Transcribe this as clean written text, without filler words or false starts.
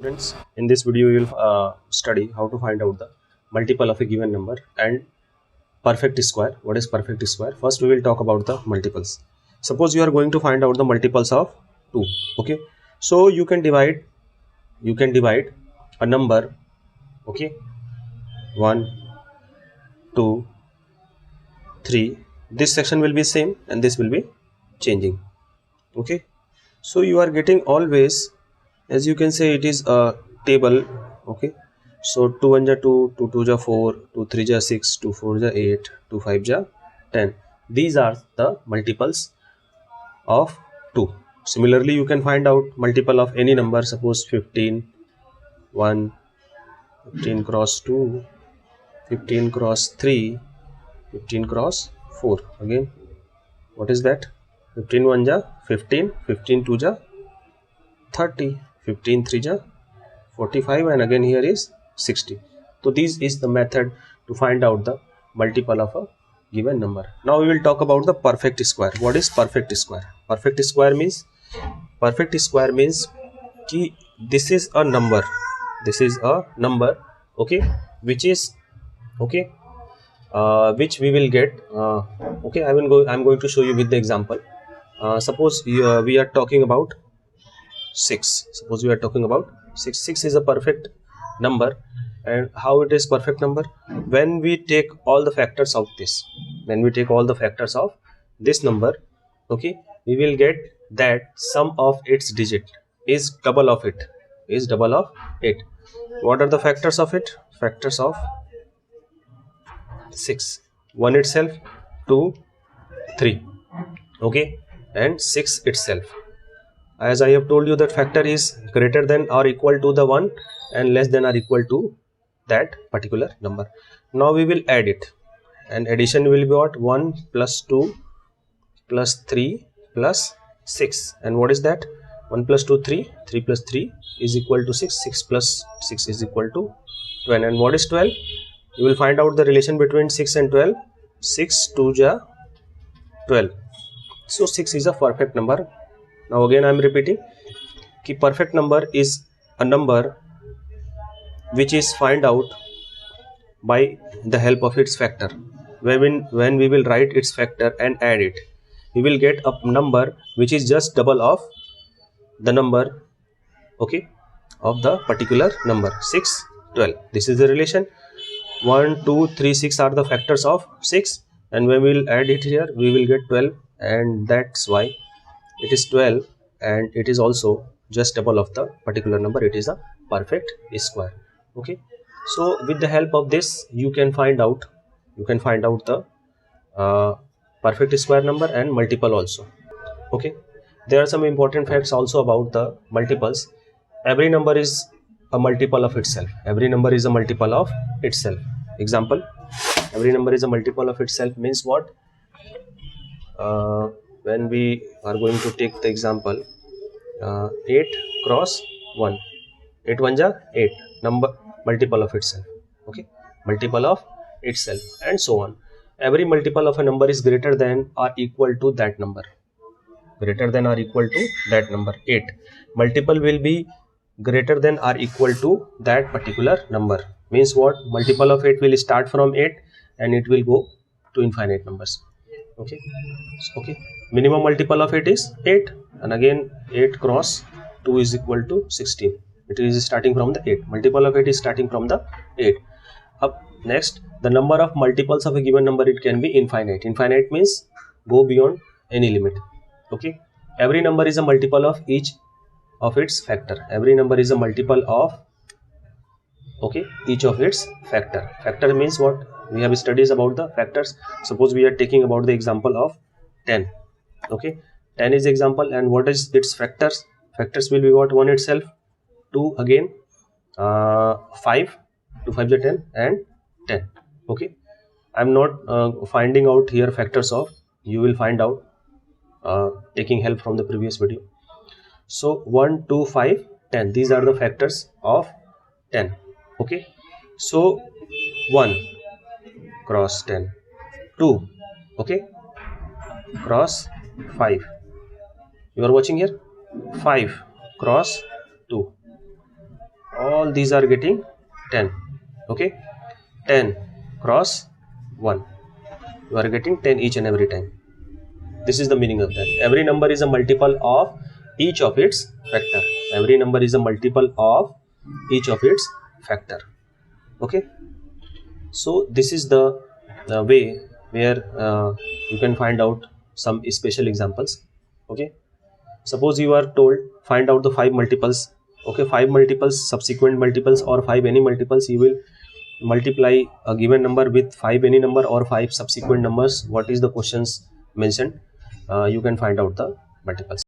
Friends, in this video we will study how to find out the multiple of a given number and perfect square. What is perfect square? First we will talk about the multiples. Suppose you are going to find out the multiples of 2. Okay, so you can divide a number, okay, 1 2 3. This section will be same and this will be changing. Okay, so you are getting always, as you can say, it is a table. Okay, so 2 1 ja 2, 2 2 ja 4, 2 3 ja 6, 2 4 ja 8, 2 5 ja 10. These are the multiples of 2. Similarly, you can find out multiple of any number. Suppose 15, 1, 15 cross 2, 15 cross 3, 15 cross 4. Again, what is that? 15 1 ja 15, 15 2 ja 30, 15 3 ja 45, and again here is 60. So this is the method to find out the multiple of a given number. Now we will talk about the perfect square. What is perfect square? Perfect square means ki this is a number, okay, which is okay, which we will get okay, I'm going to show you with the example. Suppose we are talking about 6. Suppose we are talking about 6. 6 is a perfect number. And how it is perfect number? When we take all the factors of this, number, okay, we will get that sum of its digit is double of it. What are the factors of it? Factors of 6: 1 itself, 2, 3, okay, and 6 itself. As I have told you, that factor is greater than or equal to the 1 and less than or equal to that particular number. Now we will add it, and addition will be what? 1 plus 2 plus 3 plus 6. And what is that? 1 plus 2 3, 3 plus 3 is equal to 6, 6 plus 6 is equal to 12. And what is 12? You will find out the relation between 6 and 12. 6 2 ja 12. So 6 is a perfect number. Now again I am repeating कि perfect number is a number which is find out by the help of its factor. When we will write its factor and add it, we will get a number which is just double of the number, okay, of the particular number. 6 12. This is the relation. 1 2 3 6 are the factors of 6, and when we will add it here, we will get 12, and that's why it is 12, and it is also just double of the particular number. It is a perfect square. Okay, so with the help of this you can find out the perfect square number and multiple also. Okay, there are some important facts also about the multiples. Every number is a multiple of itself. Example, every number is a multiple of itself means what? When we are going to take the example, 8 cross 1, 8 1 ja 8, number multiple of itself. Okay, multiple of itself, and so on. Every multiple of a number is greater than or equal to that number. 8 multiple will be greater than or equal to that particular number. Means what? Multiple of 8 will start from 8 and it will go to infinite numbers. Okay, minimum multiple of 8 is 8, and again 8 cross 2 is equal to 16. It is starting from the 8. Multiple of 8 is starting from the 8. Up next, the number of multiples of a given number, it can be infinite. Infinite means go beyond any limit. Okay, every number is a multiple of each of its factor. Every number is a multiple of, okay, each of its factor. Factor means what? We have studies about the factors. Suppose we are taking about the example of 10. Okay, 10 is example, and what is its factors? Factors will be what? 1 itself, 2 again, 5, 2 5 is 10, and 10. Okay, I'm not finding out here factors of. You will find out taking help from the previous video. So 1 2 5 10, these are the factors of 10. Okay, so 1 cross 10, 2, okay, cross 5, you are watching here, 5 cross 2, all these are getting 10. Okay, 10 cross 1, you are getting 10 each and every time. This is the meaning of that. Every number is a multiple of each of its factor. Every number is a multiple of each of its factor. Okay, so this is the way where you can find out some special examples. Okay, suppose you are told find out the 5 multiples. Okay, 5 multiples, subsequent multiples, or 5 any multiples. You will multiply a given number with 5 any number or 5 subsequent numbers. What is the questions mentioned? You can find out the multiples.